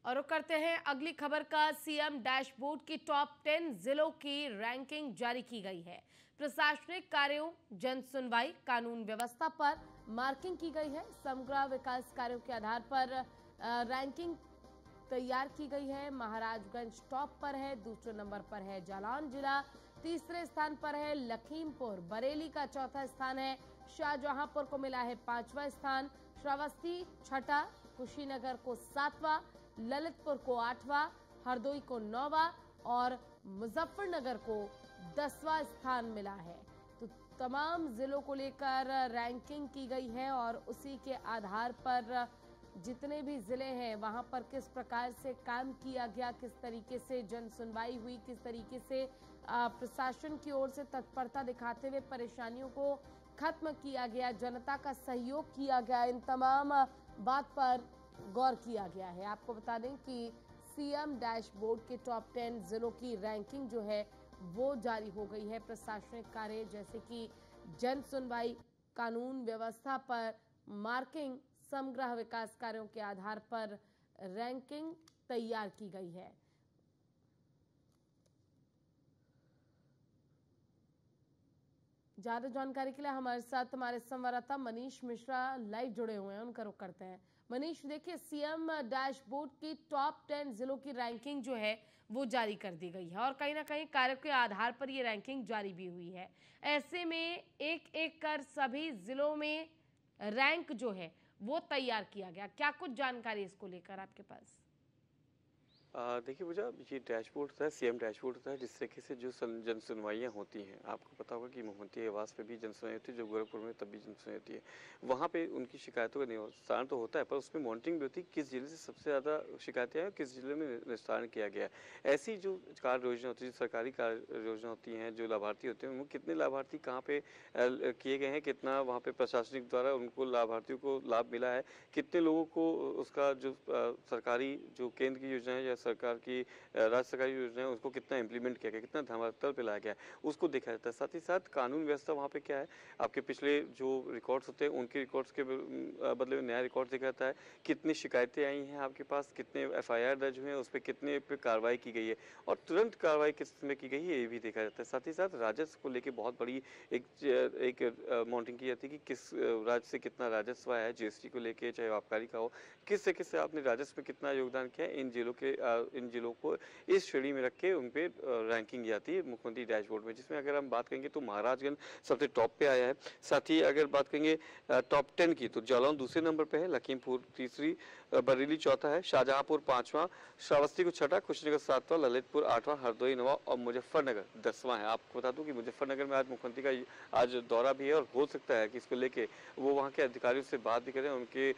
और रुक करते हैं अगली खबर का। सीएम डैशबोर्ड की टॉप 10 जिलों की रैंकिंग जारी की गई है। प्रशासनिक कार्यों, जन सुनवाई, कानून व्यवस्था पर मार्किंग की गई है। समग्र विकास कार्यों के आधार पर रैंकिंग तैयार की गई है। महाराजगंज टॉप पर है, दूसरे नंबर पर है जालौन जिला, तीसरे स्थान पर है लखीमपुर, बरेली का चौथा स्थान है, शाहजहांपुर को मिला है 5वां स्थान, श्रावस्ती छठा, कुशीनगर को 7वां, ललितपुर को 8वां, हरदोई को 9वां और मुजफ्फरनगर को 10वां स्थान मिला है। तो तमाम जिलों को लेकर रैंकिंग की गई है और उसी के आधार पर जितने भी जिले हैं वहां पर किस प्रकार से काम किया गया, किस तरीके से जन सुनवाई हुई, किस तरीके से प्रशासन की ओर से तत्परता दिखाते हुए परेशानियों को खत्म किया गया, जनता का सहयोग किया गया, इन तमाम बात पर गौर किया गया है। आपको बता दें कि सीएम डैशबोर्ड के टॉप 10 जिलों की रैंकिंग जो है वो जारी हो गई है। प्रशासनिक कार्य जैसे कि जन सुनवाई, कानून व्यवस्था पर मार्किंग, समग्र विकास कार्यों के आधार पर रैंकिंग तैयार की गई है। ज्यादा जानकारी के लिए हमारे साथ हमारे संवाददाता मनीष मिश्रा लाइव जुड़े हुए हैं, उनका रुख करते हैं। मनीष, देखिए सीएम डैशबोर्ड की टॉप 10 जिलों की रैंकिंग जो है वो जारी कर दी गई है और कहीं ना कहीं कार्य के आधार पर ये रैंकिंग जारी भी हुई है। ऐसे में एक एक कर सभी जिलों में रैंक जो है वो तैयार किया गया। क्या कुछ जानकारी इसको लेकर आपके पास? देखिए पूजा, ये डैशबोर्ड होता है, सीएम डैशबोर्ड होता है जिस तरीके से जो जन सुनवाइयाँ होती हैं। आपको पता होगा कि मुख्यमंत्री आवास पे भी जन सुनवाई होती है, जो गोरखपुर में तब भी जन सुनवाई होती है। वहाँ पे उनकी शिकायतों का निस्तारण तो होता है, पर उसमें मॉनिटरिंग भी होती है किस जिले से सबसे ज़्यादा शिकायतें आई और किस जिले में निस्तारण किया गया है। ऐसी जो कार्य योजना होती है, जो सरकारी कार्य योजना होती हैं, जो लाभार्थी होते हैं, उनको कितने लाभार्थी कहाँ पे किए गए हैं, कितना वहाँ पे प्रशासनिक द्वारा उनको लाभार्थियों को लाभ मिला है, कितने लोगों को उसका जो सरकारी जो केंद्र की योजना है या सरकार की राज्य सरकारी योजना है उसको कितना इम्प्लीमेंट किया गया, कितना धमाधम पे लाया गया है, उसको देखा जाता है। साथ ही साथ कानून व्यवस्था वहाँ पे क्या है, आपके पिछले जो रिकॉर्ड्स होते हैं उनके रिकॉर्ड्स के बदले में नया रिकॉर्ड देखा जाता है। कितनी शिकायतें आई हैं आपके पास, कितने एफआईआर दर्ज हुए हैं, उस पर कितने पे कार्रवाई की गई है और तुरंत कार्रवाई किस समय की गई है, ये भी देखा जाता है। साथ ही साथ राजस्व को लेकर बहुत बड़ी एक मॉनिटरिंग की जाती है कि किस राज्य से कितना राजस्व आया है, जीएसटी को लेकर, चाहे आबकारी का हो, किस तरीके से आपने राजस्व में कितना योगदान किया है। इन जिलों को इस श्रेणी में रख के उन पे रैंकिंग आती है मुख्यमंत्री डैशबोर्ड में, जिसमें अगर हम बात करेंगे तो महाराजगंज सबसे टॉप पे आया है। साथ ही अगर बात करेंगे टॉप 10 की तो जालौन दूसरे नंबर पे है, लखीमपुर तीसरी, बरेली चौथा है, शाहजहांपुर 5वां, श्रावस्ती को छठा, कुशीनगर 7वां, ललितपुर 8वां, हरदोई 9वां और मुजफ्फरनगर 10वां है। आपको बता दूं कि मुजफ्फरनगर में आज मुख्यमंत्री का आज दौरा भी है और हो सकता है कि इसको लेके वो वहाँ के अधिकारियों से बात भी करें, उनके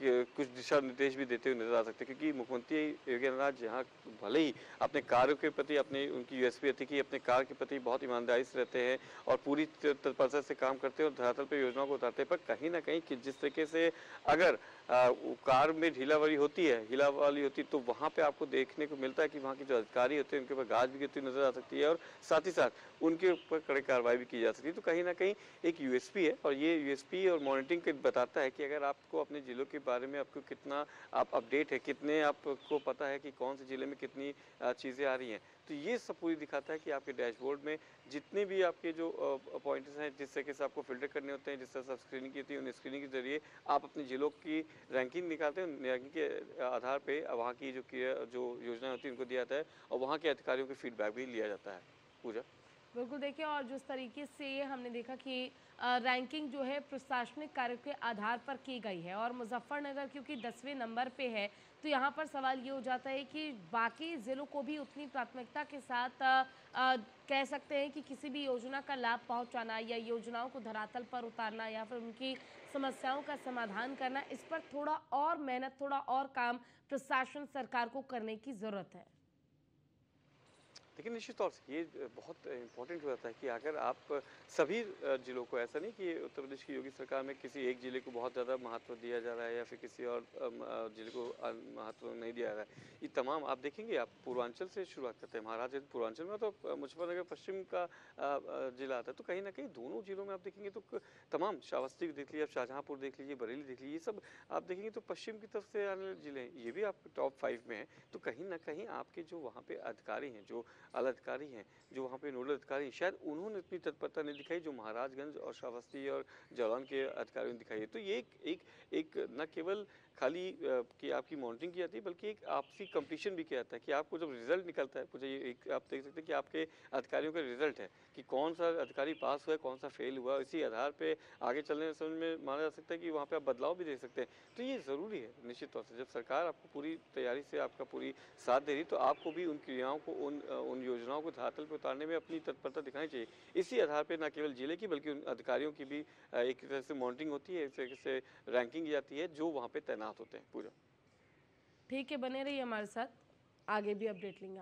कुछ दिशा निर्देश भी देते हुए नजर आ सकते हैं। क्योंकि मुख्यमंत्री योगी आदित्यनाथ यहाँ भले ही अपने कार्यों के प्रति, अपने उनकी यूएसपी रहती है कि अपने कार्य के प्रति बहुत ईमानदारी से रहते हैं और पूरी तत्परता से काम करते हैं और धरातल पर योजनाओं को उतारते हैं, पर कहीं ना कहीं जिस तरीके से अगर कार में ढीलावाली होती है तो वहाँ पे आपको देखने को मिलता है कि वहाँ के जो अधिकारी होते हैं उनके ऊपर गाज भी गिरती नजर आ सकती है और साथ ही साथ उनके ऊपर कड़े कार्रवाई भी की जा सकती है। तो कहीं ना कहीं एक यूएसपी है और ये यूएसपी और मॉनिटरिंग बताता है कि अगर आपको अपने जिलों के बारे में आपको कितना आप अपडेट है, कितने आपको पता है कि कौन से जिले में कितनी चीज़ें आ रही हैं, तो ये सब पूरी दिखाता है कि आपके डैशबोर्ड में जितने भी आपके जो पॉइंट्स हैं, जिस तरीके से आपको फिल्टर करने होते हैं, जिस तरह से आप स्क्रीनिंग की होती है, उन स्क्रीनिंग के जरिए आप अपने जिलों की रैंकिंग निकालते हैं। रैंकिंग के आधार पे वहाँ की जो योजना होती है उनको दिया जाता है और वहाँ के अधिकारियों के फीडबैक भी लिया जाता है। पूजा, बिल्कुल, देखिए और जिस तरीके से हमने देखा कि रैंकिंग जो है प्रशासनिक कार्यों के आधार पर की गई है और मुजफ्फरनगर क्योंकि 10वें नंबर पे है, तो यहाँ पर सवाल ये हो जाता है कि बाकी ज़िलों को भी उतनी प्राथमिकता के साथ कह सकते हैं कि किसी भी योजना का लाभ पहुँचाना या योजनाओं को धरातल पर उतारना या फिर उनकी समस्याओं का समाधान करना, इस पर थोड़ा और मेहनत, थोड़ा और काम प्रशासन सरकार को करने की ज़रूरत है। लेकिन निश्चित तौर से ये बहुत इम्पोर्टेंट हो जाता है कि अगर आप सभी ज़िलों को, ऐसा नहीं कि उत्तर प्रदेश की योगी सरकार में किसी एक ज़िले को बहुत ज़्यादा महत्व दिया जा रहा है या फिर किसी और ज़िले को महत्व नहीं दिया जा रहा है। ये तमाम आप देखेंगे, आप पूर्वांचल से शुरुआत करते हैं, महाराजगंज पूर्वांचल में, तो मुजफ्फरनगर पश्चिम का ज़िला आता है, तो कहीं न कहीं दोनों ज़िलों में आप देखेंगे तो तमाम, श्रावस्ती देख लीजिए, आप शाहजहाँपुर देख लीजिए, बरेली देख लीजिए, ये सब आप देखेंगे तो पश्चिम की तरफ से आने वाले ज़िले हैं, ये भी आपके टॉप 5 में हैं। तो कहीं न कहीं आपके जो वहाँ पे अधिकारी हैं, जो आला अधिकारी हैं, जो वहाँ पे नोडल अधिकारी हैं, शायद उन्होंने इतनी तत्परता नहीं दिखाई जो महाराजगंज और श्रावस्ती और जालौन के अधिकारियों ने दिखाई है। तो ये एक न केवल खाली कि आपकी मॉनिटरिंग की जाती है, बल्कि एक आपसी कॉम्पिटिशन भी किया जाता है कि आपको जब रिजल्ट निकलता है, मुझे ये एक आप देख सकते हैं कि आपके अधिकारियों का रिजल्ट है कि कौन सा अधिकारी पास हुआ है, कौन सा फेल हुआ, इसी आधार पे आगे चलने समझ में माना जा सकता है कि वहाँ पे आप बदलाव भी दे सकते हैं। तो ये ज़रूरी है निश्चित तौर से, जब सरकार आपको पूरी तैयारी से आपका पूरी साथ दे रही, तो आपको भी उन क्रियाओं को, उन योजनाओं को धरातल पे उतारने में अपनी तत्परता दिखानी चाहिए। इसी आधार पे न केवल जिले की बल्कि उन अधिकारियों की भी एक तरह से मॉनिटरिंग होती है, एक तरीके से रैंकिंग की जाती है जो वहाँ पे तैनात होते हैं। पूजा। ठीक है, बने रहिए हमारे साथ, आगे भी अपडेट लेंगे।